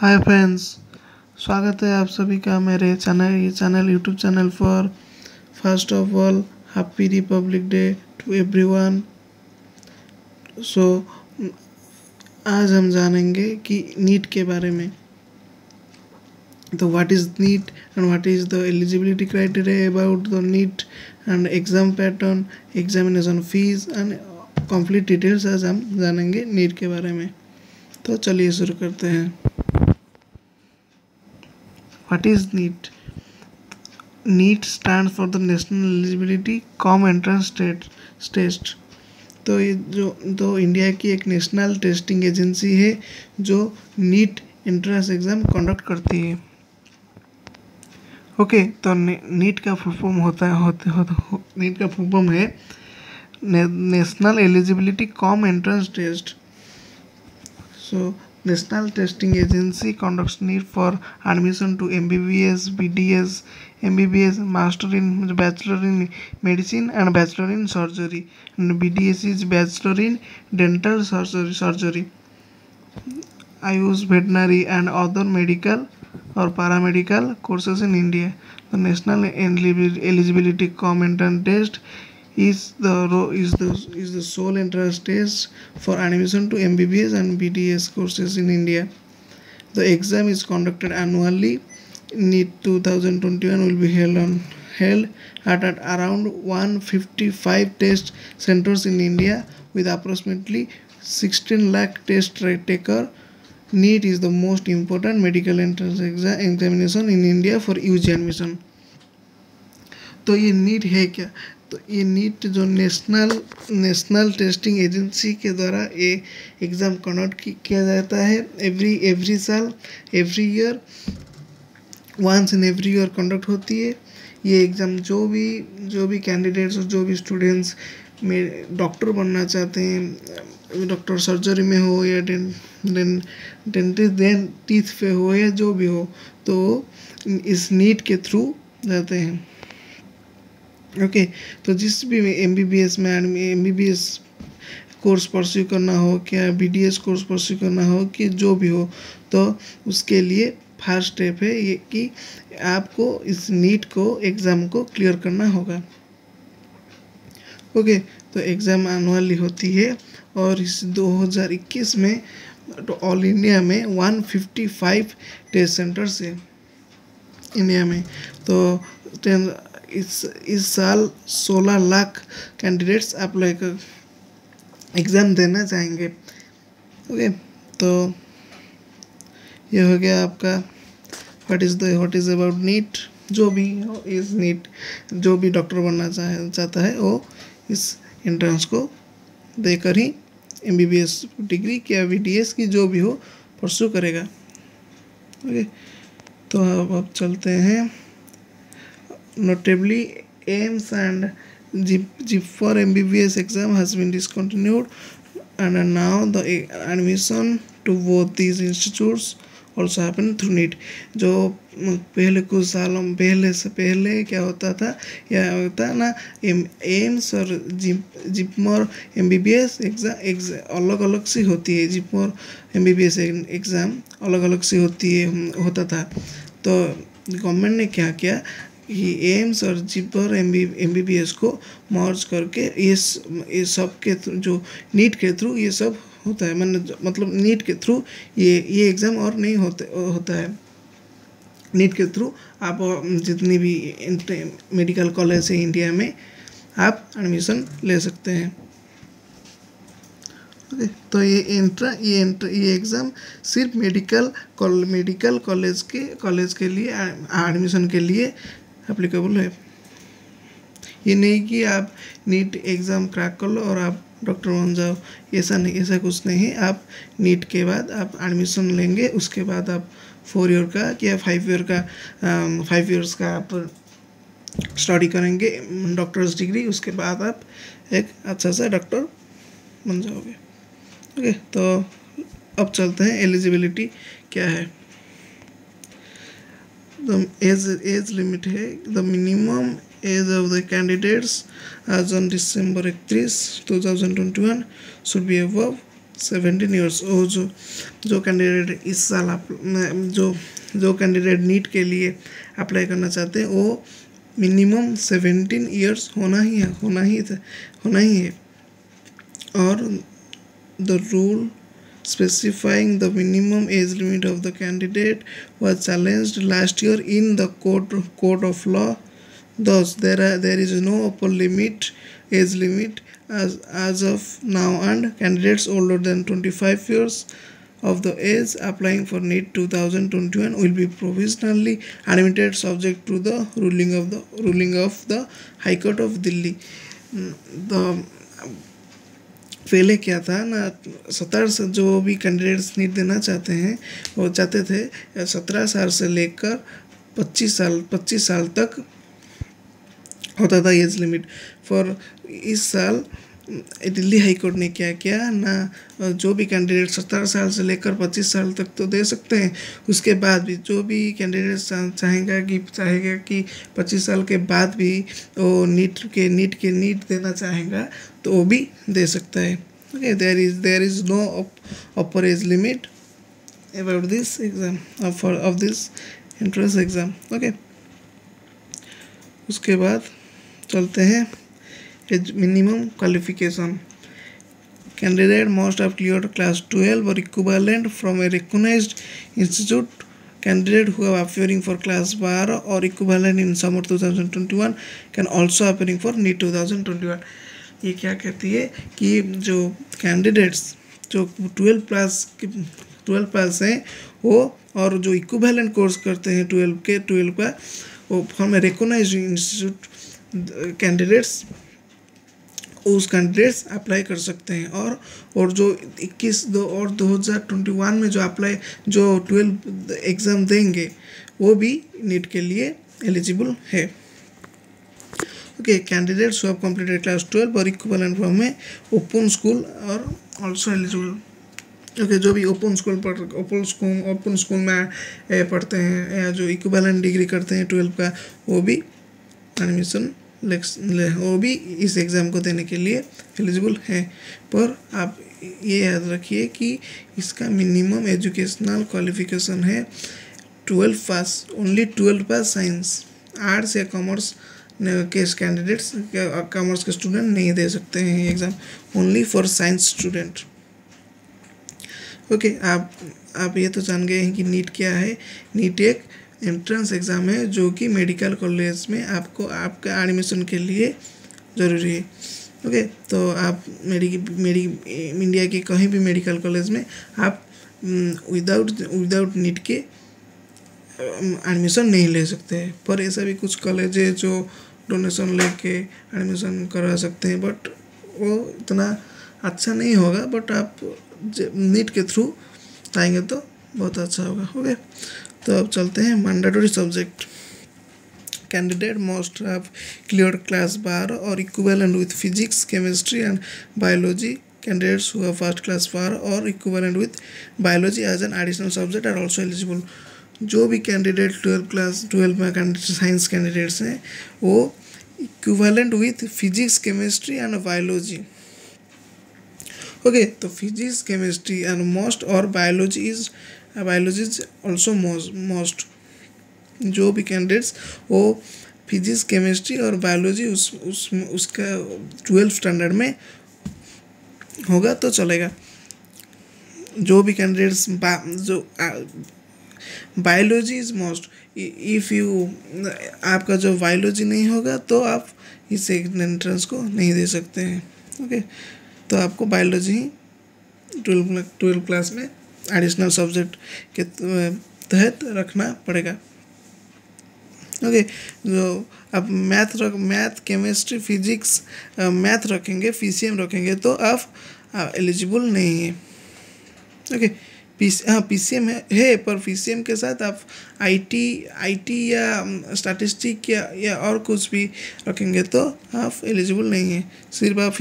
Hi friends, स्वागत है आप सभी का मेरे चैनल यूट्यूब चैनल पर। First of all happy republic day to everyone. So आज हम जानेंगे कि नीट के बारे में। तो what is NEET and what is the eligibility criteria about the NEET and exam pattern, examination fees and complete details आज हम जानेंगे नीट के बारे में। तो चलिए शुरू करते हैं। What is NEET? NEET stands for the National Eligibility Com Entrance Test। तो ये जो इंडिया की एक नेशनल टेस्टिंग एजेंसी है जो नीट एंट्रेंस एग्ज़ाम कंडक्ट करती है। ओके, तो नीट का फुल फॉर्म नीट का फुल फॉर्म है national eligibility cum entrance test. So National Testing Agency conducts NEET for admission to MBBS, BDS, MBBS, Bachelor in Medicine and Bachelor in Surgery. And BDS is Bachelor in Dental Surgery. Ayush, Veterinary and other medical or paramedical courses in India. The National Eligibility Com Entrance Test is the sole entrance test for admission to MBBS and BDS courses in India. The exam is conducted annually. NEET 2021 will be held at around 155 test centers in India with approximately 16 lakh test taker. NEET is the most important medical entrance examination in India for UG admission. तो ये NEET है क्या? तो ये NEET जो national testing agency के द्वारा ये एग्ज़ाम कंडक्ट किया जाता है एवरी साल, every year, once in every year conduct होती है ये एग्ज़ाम। जो भी कैंडिडेट्स और जो भी स्टूडेंट्स में डॉक्टर बनना चाहते हैं, डॉक्टर सर्जरी में हो या टीथ पे हो या जो भी हो, तो इस नीट के थ्रू जाते हैं। ओके, तो जिस भी MBBS में MBBS कोर्स परस्यू करना हो, क्या BDS कोर्स परस्यू करना हो, कि जो भी हो, तो उसके लिए फर्स्ट स्टेप है ये कि आपको इस नीट को एग्ज़ाम को क्लियर करना होगा। ओके, तो एग्ज़ाम एनुअली होती है और इस 2021 में तो ऑल इंडिया में 155 टेस्ट सेंटर्स है इंडिया में। तो इस साल 16 लाख कैंडिडेट्स अप्लाई कर एग्ज़ाम देना चाहेंगे। ओके, तो ये हो गया आपका व्हाट इज़ अबाउट नीट। जो भी हो इस नीट, जो भी डॉक्टर बनना चाहता है वो इस एंट्रेंस को देकर ही MBBS डिग्री क्या BDS की जो भी हो परस्यू करेगा। ओके, तो अब चलते हैं। Notably, AIIMS and JEEP for MBBS exam has been discontinued, and now the admission to both these institutes also happen through NEET। जो पहले कुछ सालों पहले क्या होता था, या होता ना, AIIMS और JEEP और MBBS एग्ज़ाम अलग अलग सी होती है। JEEP और MBBS एग्ज़ाम अलग अलग सी होता था। तो गवर्नमेंट ने क्या किया कि AIIMS और JEEP और MBBS को मर्ज करके ये सब के जो नीट के थ्रू ये सब होता है। मतलब नीट के थ्रू ये एग्ज़ाम और नहीं होता है। नीट के थ्रू आप जितनी भी मेडिकल कॉलेज है इंडिया में आप एडमिशन ले सकते हैं। ओके, तो ये एग्ज़ाम सिर्फ मेडिकल कॉलेज के लिए एडमिशन के लिए एप्लीकेबल है। ये नहीं कि आप नीट एग्ज़ाम क्रैक कर लो और आप डॉक्टर बन जाओ, ऐसा कुछ नहीं है। आप नीट के बाद आप एडमिशन लेंगे, उसके बाद आप 4 ईयर का या 5 ईयर्स का आप स्टडी करेंगे डॉक्टर्स डिग्री, उसके बाद आप एक अच्छा सा डॉक्टर बन जाओगे। ओके, तो अब चलते हैं एलिजिबिलिटी क्या है। The age limit है, the minimum age of the candidates as on December 31, 2021 should be above 17 years, वो जो कैंडिडेट इस साल आप जो कैंडिडेट नीट के लिए अप्लाई करना चाहते हैं वो मिनिमम 17 ईयर्स होना ही है। और the rule specifying the minimum age limit of the candidate was challenged last year in the court of law. Thus, there is no upper age limit as of now, and candidates older than 25 years of the age applying for NEET 2021 will be provisionally admitted subject to the ruling of the High Court of Delhi. The पहले क्या था ना, 17 से जो भी candidates NEET देना चाहते हैं वो चाहते थे 17 साल से लेकर 25 साल तक होता था एज लिमिट। फॉर इस साल दिल्ली हाई कोर्ट ने क्या किया ना, जो भी कैंडिडेट 17 साल से लेकर 25 साल तक तो दे सकते हैं, उसके बाद भी जो भी कैंडिडेट चाहेगा कि 25 साल के बाद भी वो नीट देना चाहेगा तो वो भी दे सकता है। Okay, there is no upper age limit about this exam of this entrance exam. Okay, उसके बाद चलते हैं minimum qualification. Candidate must have cleared class 12 or equivalent from a recognized institute. Candidate who are appearing for class bar or equivalent in summer 2021 can also appearing for NEET 2021. ये क्या कहती है कि जो कैंडिडेट्स जो 12 प्लस हैं वो और जो इक्विवेलेंट कोर्स करते हैं 12 का वो from a recognized institute candidates उस कैंडिडेट्स अप्लाई कर सकते हैं। और जो 2021 में जो 12 एग्ज़ाम देंगे वो भी नीट के लिए एलिजिबल है। Okay, candidates who have completed class 12 और equivalent from A open school और आल्सो एलिजिबल। ओके, जो भी ओपन स्कूल में पढ़ते हैं या जो इक्विवेलेंट डिग्री करते हैं 12 का वो भी एडमिशन वो भी इस एग्ज़ाम को देने के लिए एलिजिबल है। पर आप ये याद रखिए कि इसका मिनिमम एजुकेशनल क्वालिफिकेशन है 12 पास, ओनली 12 पास साइंस। आर्ट्स या कॉमर्स के कैंडिडेट्स कॉमर्स के स्टूडेंट नहीं दे सकते हैं ये exam, only for science student. Okay, आप ये तो जान गए हैं कि नीट क्या है। नीट एक एंट्रेंस एग्ज़ाम है जो कि मेडिकल कॉलेज में आपका एडमिशन के लिए ज़रूरी है। ओके, तो आप इंडिया के कहीं भी मेडिकल कॉलेज में आप विदाउट नीट के एडमिशन नहीं ले सकते हैं। पर ऐसा भी कुछ कॉलेज है जो डोनेशन लेके एडमिशन करा सकते हैं, बट वो इतना अच्छा नहीं होगा। बट आप नीट के थ्रू आएंगे तो बहुत अच्छा होगा। ओके, तो अब चलते हैं mandatory subject. Candidate must have cleared class बार और equivalent with physics, chemistry and biology. Candidates who have first class bar or equivalent with biology as an additional subject are also eligible. जो भी candidate 12 में science candidates हैं वो equivalent with physics, chemistry and biology. Okay, तो physics, chemistry and most और biology is also most. जो भी candidates वो फिजिक्स, केमिस्ट्री और बायोलॉजी उसका 12 स्टैंडर्ड में होगा तो चलेगा। जो भी कैंडिडेट्स जो biology is most, if you आपका जो बायोलॉजी नहीं होगा तो आप इस एंट्रेंस को नहीं दे सकते हैं। ओके, तो आपको बायोलॉजी ही 12 क्लास में एडिशनल सब्जेक्ट के तहत रखना पड़ेगा। ओके, जो आप मैथ, केमिस्ट्री, फिजिक्स, मैथ रखेंगे, पीसीएम रखेंगे तो आप एलिजिबल नहीं है। ओके, पीसीएम है पर पीसीएम के साथ आप आईटी या स्टैटिस्टिक या और कुछ भी रखेंगे तो आप एलिजिबल नहीं है। सिर्फ आप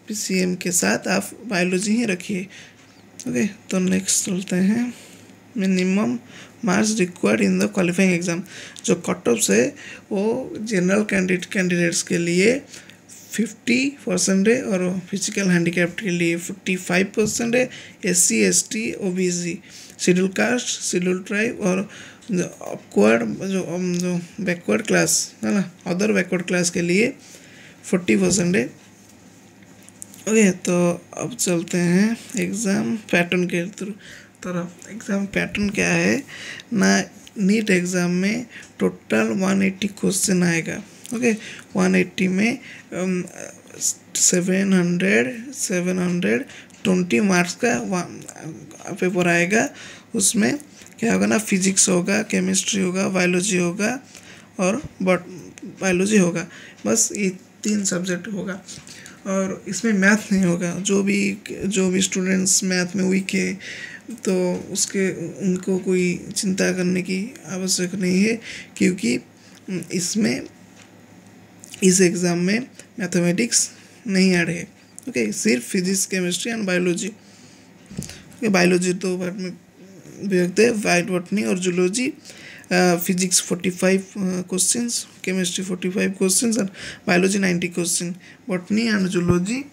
पीसीएम के साथ आप बायोलॉजी ही रखिए। ओके, तो नेक्स्ट चलते हैं minimum marks required in the qualifying exam. जो कट ऑफ्स है वो जनरल कैंडिडेट्स के लिए 50% है और फिजिकल हैंडीकैप्ड के लिए 45% है। SC ST OBC schedule caste, schedule tribe और जो बैकवर्ड क्लास है ना, अदर बैकवर्ड क्लास के लिए 40% है। ओके, तो अब चलते हैं एग्ज़ाम पैटर्न के तरफ। एग्ज़ाम पैटर्न क्या है ना, नीट एग्ज़ाम में टोटल 180 क्वेश्चन आएगा। ओके, 180 में 720 मार्क्स का पेपर आएगा। उसमें क्या होगा ना, फिजिक्स होगा, केमिस्ट्री होगा, बायोलॉजी होगा और बायोलॉजी होगा। बस ये 3 सब्जेक्ट होगा और इसमें मैथ नहीं होगा। जो भी स्टूडेंट्स मैथ में वीक है तो उनको कोई चिंता करने की आवश्यक नहीं है, क्योंकि इस एग्ज़ाम में मैथमेटिक्स नहीं ऐड है। ओके, सिर्फ physics, chemistry and biology. Biology तो पार्ट में विभक्त है, बॉटनी और zoology. Physics 45 questions, chemistry 45 questions और biology 90 question. Botany and zoology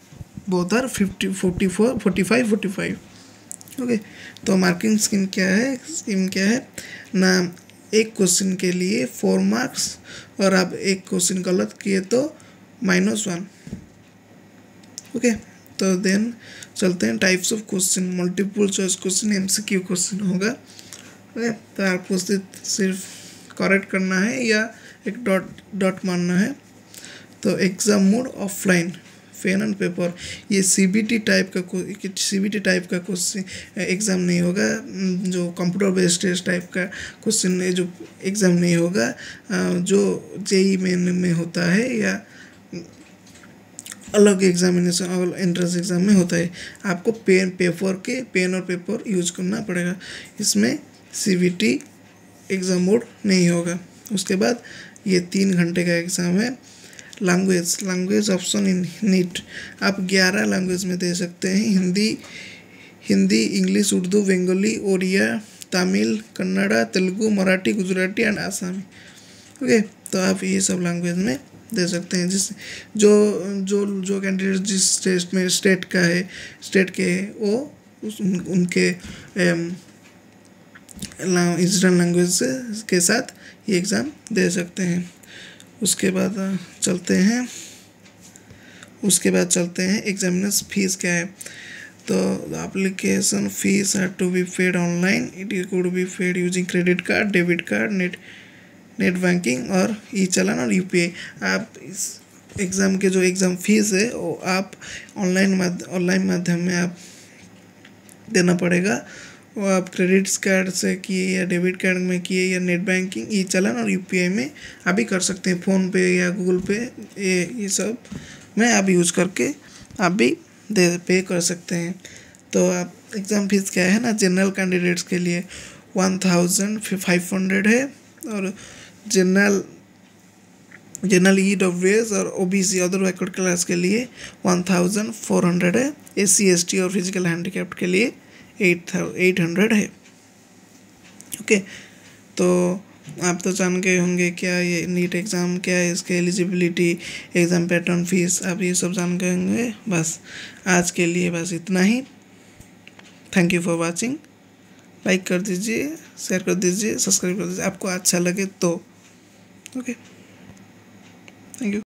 both are 45। Okay, तो मार्किंग स्कीम क्या है ना, एक क्वेश्चन के लिए 4 मार्क्स और आप एक क्वेश्चन गलत किए तो -1। ओके, तो देन चलते हैं types of question. Multiple choice question, MCQ question होगा। ओके, तो आपको सिर्फ करेक्ट करना है या एक डॉट मारना है। तो exam mode offline, pen and paper. ये CBT टाइप का क्वेश्चन एग्ज़ाम नहीं होगा। जो कंप्यूटर बेस्ड टेस्ट टाइप का क्वेश्चन है, जो एग्ज़ाम नहीं होगा, जो JEE मेन में होता है या अलग एग्जामिनेशन एंट्रेंस एग्ज़ाम में होता है। आपको पेन और पेपर यूज करना पड़ेगा। इसमें CBT एग्ज़ाम मोड नहीं होगा। उसके बाद ये 3 घंटे का एग्ज़ाम है। लैंग्वेज ऑप्शन इन नीट आप 11 लैंग्वेज में दे सकते हैं। Hindi, English, Urdu, Bengali, Odia, Tamil, Kannada, Telugu, Marathi, Gujarati and Asami. Okay, तो आप ये सब लैंग्वेज में दे सकते हैं। जिस जो कैंडिडेट जिस स्टेट के है वो उनके रीजनल लैंग्वेज के साथ ये एग्ज़ाम दे सकते हैं। उसके बाद चलते हैं एग्जामिनर्स फीस क्या है। तो application fees have to be paid online. It could be paid using credit card, debit card, net banking और ई-चालान और UPI। आप इस एग्ज़ाम के जो एग्ज़ाम फीस है वो आप ऑनलाइन माध्यम में आप देना पड़ेगा। वो आप क्रेडिट कार्ड से किए या डेबिट कार्ड में किए या नेट बैंकिंग, ई-चालान और UPI में आप भी कर सकते हैं। फ़ोन पे या गूगल पे ये सब में आप यूज़ करके आप भी पे कर सकते हैं। तो आप एग्ज़ाम फीस क्या है ना, जनरल कैंडिडेट्स के लिए 1500 है और जनरल EWS और OBC अदर बैकवर्ड क्लास के लिए 1400 है। SC ST और फिजिकल हैंडीकैप्ड के लिए 800 है। ओके, तो आप तो जान गए होंगे क्या ये नीट एग्ज़ाम क्या है, इसके एलिजिबिलिटी, एग्ज़ाम पैटर्न, फीस, आप ये सब जान गए होंगे। बस आज के लिए बस इतना ही। Thank you for watching. Like कर दीजिए, शेयर कर दीजिए, सब्सक्राइब कर दीजिए आपको अच्छा लगे तो। Okay, thank you.